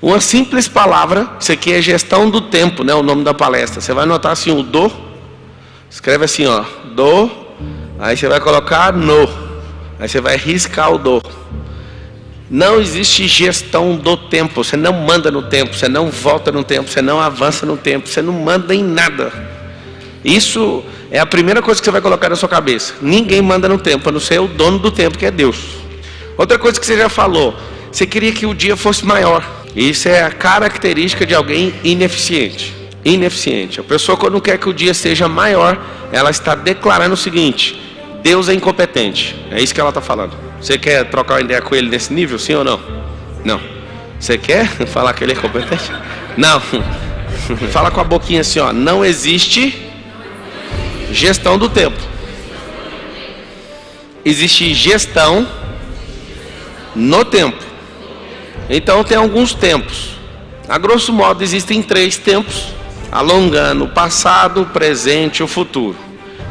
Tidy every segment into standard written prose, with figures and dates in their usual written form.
Uma simples palavra, isso aqui é gestão do tempo, né? O nome da palestra. Você vai anotar assim, o do, escreve assim, ó, do, aí você vai colocar no, aí você vai riscar o do. Não existe gestão do tempo, você não manda no tempo, você não volta no tempo, você não avança no tempo, você não manda em nada. Isso é a primeira coisa que você vai colocar na sua cabeça. Ninguém manda no tempo, a não ser o dono do tempo, que é Deus. Outra coisa que você já falou, você queria que o dia fosse maior. Isso é a característica de alguém ineficiente. Ineficiente. A pessoa, quando quer que o dia seja maior, ela está declarando o seguinte: Deus é incompetente. É isso que ela está falando. Você quer trocar uma ideia com ele nesse nível, sim ou não? Não. Você quer falar que ele é competente? Não. Fala com a boquinha assim, ó. Não existe gestão do tempo. Existe gestão no tempo. Então tem alguns tempos. A grosso modo existem 3 tempos, alongando o passado, o presente e o futuro.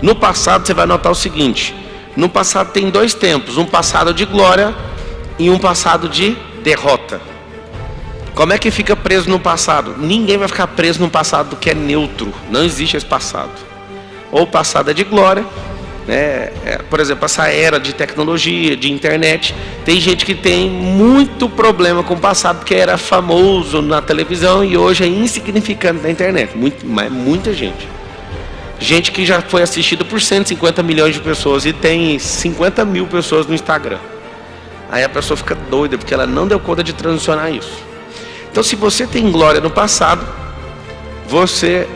No passado você vai notar o seguinte: no passado tem 2 tempos, um passado de glória e um passado de derrota. Como é que fica preso no passado? Ninguém vai ficar preso no passado que é neutro. Não existe esse passado. Ou passado é de glória, né? Por exemplo, essa era de tecnologia, de internet, tem gente que tem muito problema com o passado, porque era famoso na televisão e hoje é insignificante na internet. Muita gente. Gente que já foi assistida por 150 milhões de pessoas e tem 50 mil pessoas no Instagram. Aí a pessoa fica doida, porque ela não deu conta de transicionar isso. Então, se você tem glória no passado, você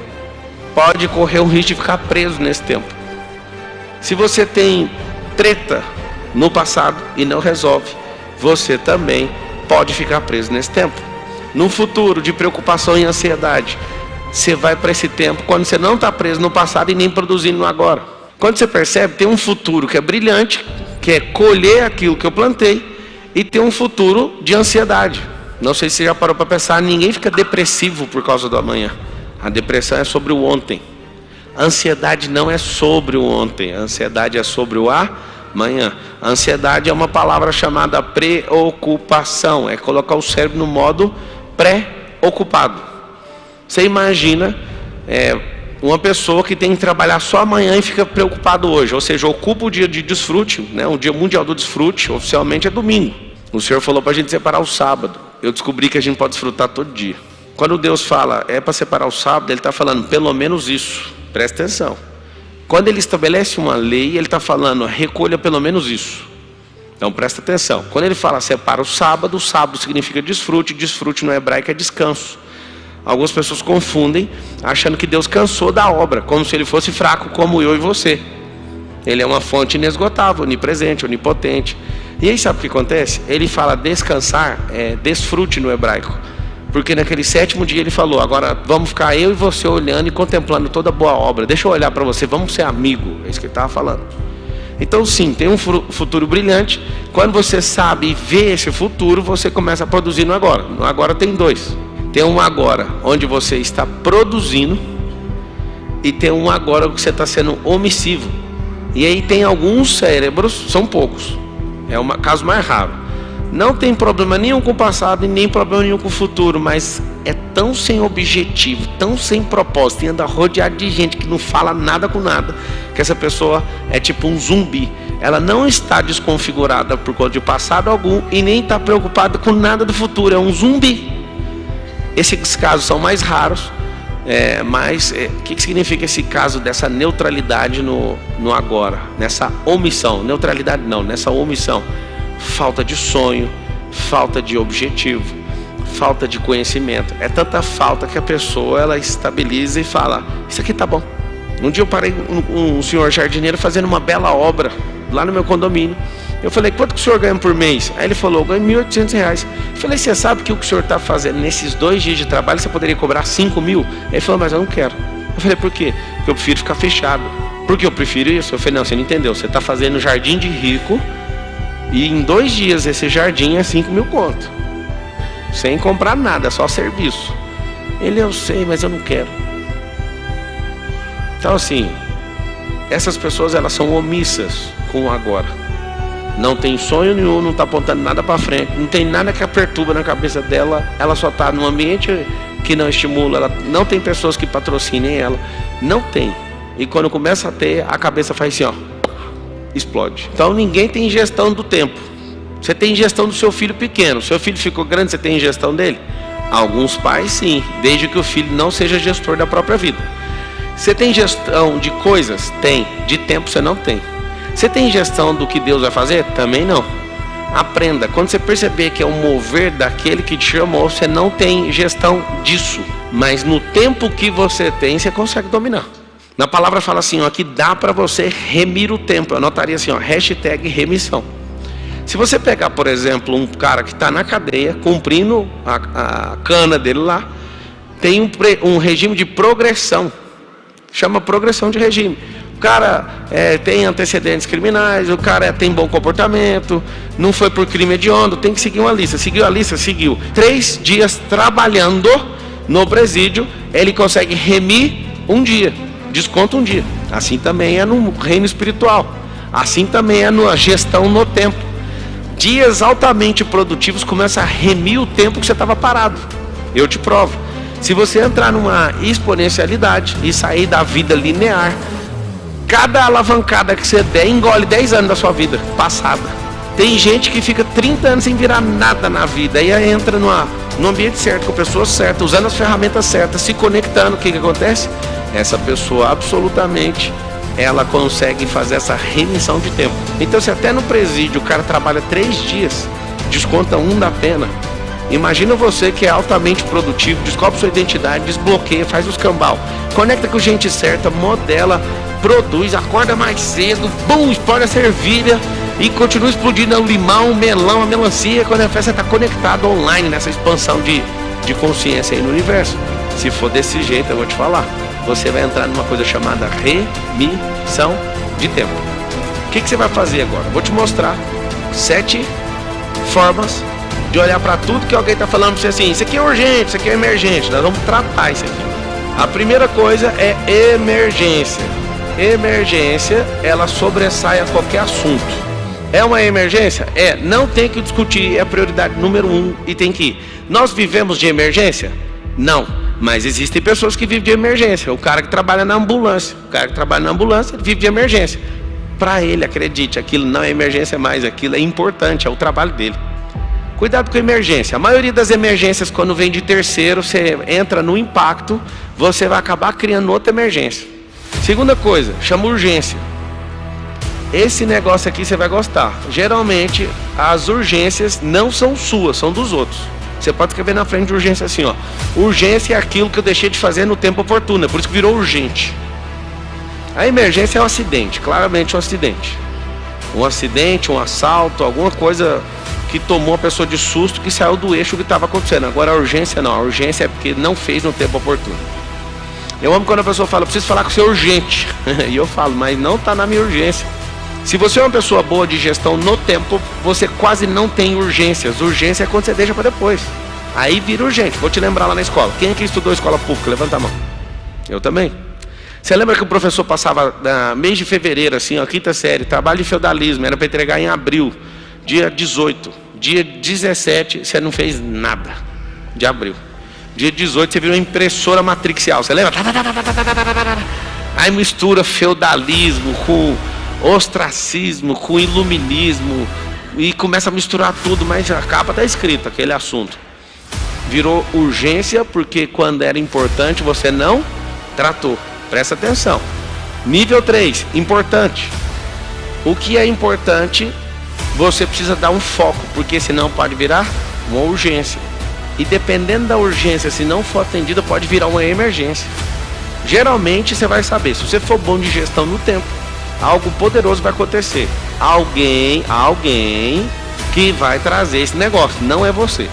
pode correr o risco de ficar preso nesse tempo. Se você tem treta no passado e não resolve, você também pode ficar preso nesse tempo. No futuro, de preocupação e ansiedade, você vai para esse tempo quando você não está preso no passado e nem produzindo no agora. Quando você percebe, tem um futuro que é brilhante, que é colher aquilo que eu plantei, e tem um futuro de ansiedade. Não sei se você já parou para pensar, ninguém fica depressivo por causa do amanhã. A depressão é sobre o ontem. A ansiedade não é sobre o ontem, a ansiedade é sobre o amanhã. A ansiedade é uma palavra chamada preocupação, é colocar o cérebro no modo pré-ocupado. Você imagina uma pessoa que tem que trabalhar só amanhã e fica preocupado hoje, ou seja, ocupa o dia de desfrute, né? O dia mundial do desfrute, oficialmente é domingo. O Senhor falou para a gente separar o sábado. Eu descobri que a gente pode desfrutar todo dia. Quando Deus fala, é para separar o sábado, Ele está falando pelo menos isso. Presta atenção. Quando Ele estabelece uma lei, Ele está falando, recolha pelo menos isso. Então presta atenção. Quando Ele fala, separa o sábado significa desfrute. Desfrute no hebraico é descanso. Algumas pessoas confundem, achando que Deus cansou da obra, como se Ele fosse fraco, como eu e você. Ele é uma fonte inesgotável, onipresente, onipotente. E aí sabe o que acontece? Ele fala descansar, desfrute no hebraico. Porque naquele 7º dia Ele falou, agora vamos ficar eu e você olhando e contemplando toda boa obra. Deixa eu olhar para você, vamos ser amigo. É isso que Ele estava falando. Então sim, tem um futuro brilhante. Quando você sabe e vê esse futuro, você começa a produzir no agora. No agora tem 2. Tem um agora onde você está produzindo, e tem um agora que você está sendo omissivo. E aí tem alguns cérebros, são poucos, é um caso mais raro, não tem problema nenhum com o passado e nem problema nenhum com o futuro, mas é tão sem objetivo, tão sem propósito, e anda rodeado de gente que não fala nada com nada, que essa pessoa é tipo um zumbi. Ela não está desconfigurada por conta de passado algum e nem está preocupada com nada do futuro, é um zumbi. Esses casos são mais raros, mas o que significa esse caso dessa neutralidade no agora, nessa omissão? Neutralidade não, nessa omissão. Falta de sonho, falta de objetivo, falta de conhecimento. É tanta falta que a pessoa ela estabiliza e fala, isso aqui tá bom. Um dia eu parei um senhor jardineiro fazendo uma bela obra lá no meu condomínio. Eu falei, quanto que o senhor ganha por mês? Aí ele falou, eu ganho R$1.800. Eu falei, você sabe que o senhor está fazendo nesses 2 dias de trabalho, você poderia cobrar 5 mil? Ele falou, mas eu não quero. Eu falei, por quê? Porque eu prefiro ficar fechado. Por que eu prefiro isso? Eu falei, não, você não entendeu. Você está fazendo jardim de rico e em 2 dias esse jardim é 5 mil conto. Sem comprar nada, só serviço. Ele, eu sei, mas eu não quero. Então assim, essas pessoas elas são omissas com o agora. não tem sonho nenhum, não está apontando nada para frente, não tem nada que a perturba na cabeça dela, ela só está num ambiente que não estimula, ela não tem pessoas que patrocinem ela, não tem. E quando começa a ter, a cabeça faz assim, ó, explode. Então ninguém tem gestão do tempo. Você tem gestão do seu filho pequeno. Seu filho ficou grande, você tem gestão dele? Alguns pais sim, desde que o filho não seja gestor da própria vida. Você tem gestão de coisas? Tem. De tempo você não tem. Você tem gestão do que Deus vai fazer? Também não. Aprenda. Quando você perceber que é o mover daquele que te chamou, você não tem gestão disso. Mas no tempo que você tem, você consegue dominar. Na palavra fala assim, ó, que dá para você remir o tempo. Eu anotaria assim, ó, hashtag remissão. Se você pegar, por exemplo, um cara que está na cadeia, cumprindo a cana dele lá, tem um regime de progressão. Chama progressão de regime. O cara tem antecedentes criminais, o cara tem bom comportamento, não foi por crime hediondo, tem que seguir uma lista. Seguiu a lista? Seguiu. 3 dias trabalhando no presídio, ele consegue remir um dia, desconta um dia. Assim também é no reino espiritual. Assim também é na gestão no tempo. Dias altamente produtivos começam a remir o tempo que você estava parado. Eu te provo. Se você entrar numa exponencialidade e sair da vida linear, cada alavancada que você der engole 10 anos da sua vida passada. Tem gente que fica 30 anos sem virar nada na vida. Aí entra no ambiente certo, com pessoas certas, usando as ferramentas certas, se conectando. O que acontece? Essa pessoa absolutamente, ela consegue fazer essa remissão de tempo. Então, se até no presídio o cara trabalha 3 dias, desconta 1 da pena. Imagina você que é altamente produtivo, descobre sua identidade, desbloqueia, faz os cambal, conecta com gente certa, modela, produz, acorda mais cedo, bum, explode a cervilha e continua explodindo o limão, o melão, a melancia. Quando a festa está conectado online nessa expansão de consciência aí no universo. Se for desse jeito, eu vou te falar, você vai entrar numa coisa chamada remissão de tempo. O que você vai fazer agora? Vou te mostrar 7 formas de olhar para tudo que alguém está falando para você assim, isso aqui é urgente, isso aqui é emergente, nós vamos tratar isso aqui. A primeira coisa é emergência. Emergência, ela sobressai a qualquer assunto. É uma emergência? É, não tem que discutir, é a prioridade número 1 e tem que ir. Nós vivemos de emergência? Não. Mas existem pessoas que vivem de emergência. O cara que trabalha na ambulância. O cara que trabalha na ambulância vive de emergência. Para ele, acredite, aquilo não é emergência mais, aquilo é importante, é o trabalho dele. Cuidado com a emergência. A maioria das emergências, quando vem de terceiro, você entra no impacto, você vai acabar criando outra emergência. Segunda coisa, chama urgência. Esse negócio aqui você vai gostar. Geralmente, as urgências não são suas, são dos outros. Você pode escrever na frente de urgência assim, ó. Urgência é aquilo que eu deixei de fazer no tempo oportuno, é por isso que virou urgente. A emergência é um acidente, claramente um acidente. Um acidente, um assalto, alguma coisa que tomou a pessoa de susto, que saiu do eixo que estava acontecendo. Agora a urgência não, a urgência é porque não fez no tempo oportuno. Eu amo quando a pessoa fala, preciso falar com você urgente. E eu falo, mas não está na minha urgência. Se você é uma pessoa boa de gestão no tempo, você quase não tem urgências. Urgência é quando você deixa para depois. Aí vira urgente. Vou te lembrar lá na escola. Quem aqui estudou escola pública? Levanta a mão. Eu também. Você lembra que o professor passava mês de fevereiro, assim, ó, 5ª série, trabalho de feudalismo, era para entregar em abril, dia 18. Dia 17, você não fez nada de abril. Dia 18, você virou impressora matricial. Você lembra? Aí mistura feudalismo com ostracismo, com iluminismo, e começa a misturar tudo, mas a capa está escrita, aquele assunto. Virou urgência, porque quando era importante você não tratou. Presta atenção. Nível 3, importante. O que é importante, você precisa dar um foco, porque senão pode virar uma urgência. E dependendo da urgência, se não for atendida, pode virar uma emergência. Geralmente você vai saber, se você for bom de gestão no tempo, algo poderoso vai acontecer. Alguém que vai trazer esse negócio, não é você.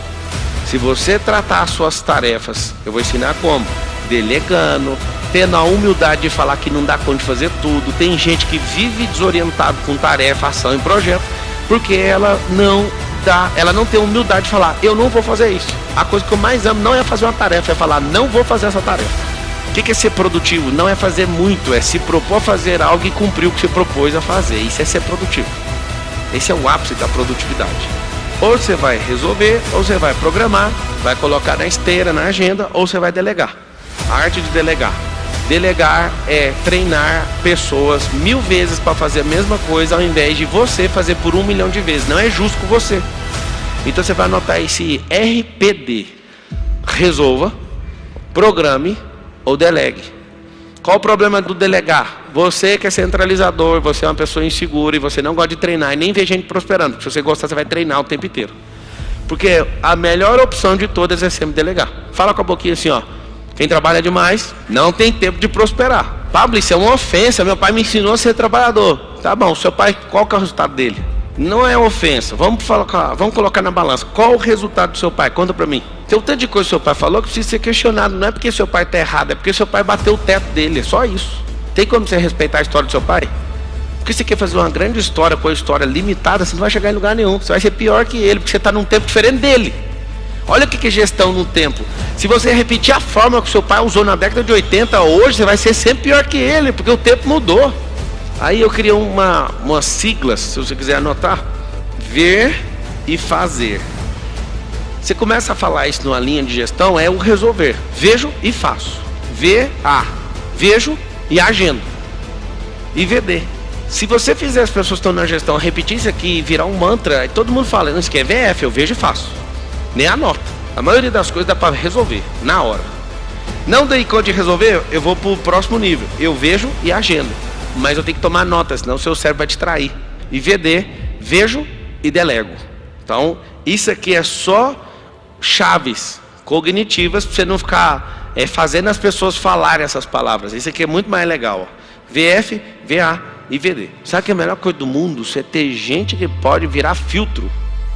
Se você tratar as suas tarefas, eu vou ensinar como. Delegando, tendo a humildade de falar que não dá conta de fazer tudo. Tem gente que vive desorientado com tarefa, ação e projeto, porque ela não tem humildade de falar, eu não vou fazer isso. A coisa que eu mais amo não é fazer uma tarefa, é falar, não vou fazer essa tarefa. O que é ser produtivo? Não é fazer muito, é se propor a fazer algo e cumprir o que se propôs a fazer. Isso é ser produtivo. Esse é o ápice da produtividade. Ou você vai resolver, ou você vai programar, vai colocar na esteira, na agenda, ou você vai delegar. A arte de delegar. Delegar é treinar pessoas 1000 vezes para fazer a mesma coisa, ao invés de você fazer por 1 milhão de vezes. Não é justo com você. Então você vai anotar esse RPD. Resolva, programe ou delegue. Qual o problema do delegar? Você que é centralizador, você é uma pessoa insegura e você não gosta de treinar e nem vê gente prosperando. Porque se você gostar, você vai treinar o tempo inteiro. Porque a melhor opção de todas é sempre delegar. Fala com a boquinha assim, ó. Quem trabalha demais não tem tempo de prosperar. Pablo, isso é uma ofensa. Meu pai me ensinou a ser trabalhador. Tá bom, seu pai, qual que é o resultado dele? Não é ofensa. Vamos colocar na balança. Qual o resultado do seu pai? Conta pra mim. Tem um tanto de coisa que seu pai falou que precisa ser questionado. Não é porque seu pai tá errado, é porque seu pai bateu o teto dele. É só isso. Tem como você respeitar a história do seu pai? Porque você quer fazer uma grande história com a história limitada, você não vai chegar em lugar nenhum. Você vai ser pior que ele, porque você está num tempo diferente dele. Olha o que é gestão no tempo. Se você repetir a fórmula que seu pai usou na década de 80, hoje você vai ser sempre pior que ele, porque o tempo mudou. Aí eu criei umas siglas, se você quiser anotar. Ver e fazer. Você começa a falar isso numa linha de gestão, é o resolver. Vejo e faço. Vejo e agendo. E VD. Se você fizer as pessoas que estão na gestão repetir isso aqui e virar um mantra, todo mundo fala, não, isso aqui é VF, eu vejo e faço. Nem anota. A maioria das coisas dá para resolver, na hora. Não dei conta de resolver, eu vou para o próximo nível. Eu vejo e agendo. Mas eu tenho que tomar nota, senão o seu cérebro vai te trair. E VD, vejo e delego. Então, isso aqui é só chaves cognitivas para você não ficar fazendo as pessoas falarem essas palavras. Isso aqui é muito mais legal. Ó. VF, VA e VD. Sabe que a melhor coisa do mundo? Você ter gente que pode virar filtro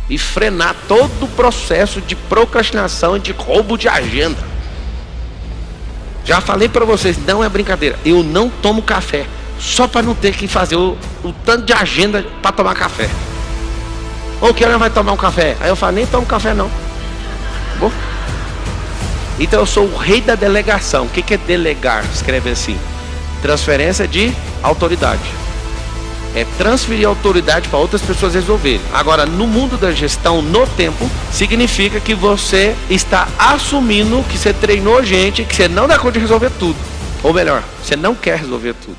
e frenar todo o processo de procrastinação e de roubo de agenda. Já falei para vocês, não é brincadeira. Eu não tomo café só para não ter que fazer o tanto de agenda para tomar café. Ou que hora vai tomar um café? Aí eu falo, nem tomo café não. Bom? Então eu sou o rei da delegação. O que é delegar? Escreve assim: transferência de autoridade. É transferir a autoridade para outras pessoas resolverem. Agora, no mundo da gestão, no tempo, significa que você está assumindo que você treinou gente, que você não dá conta de resolver tudo. Ou melhor, você não quer resolver tudo.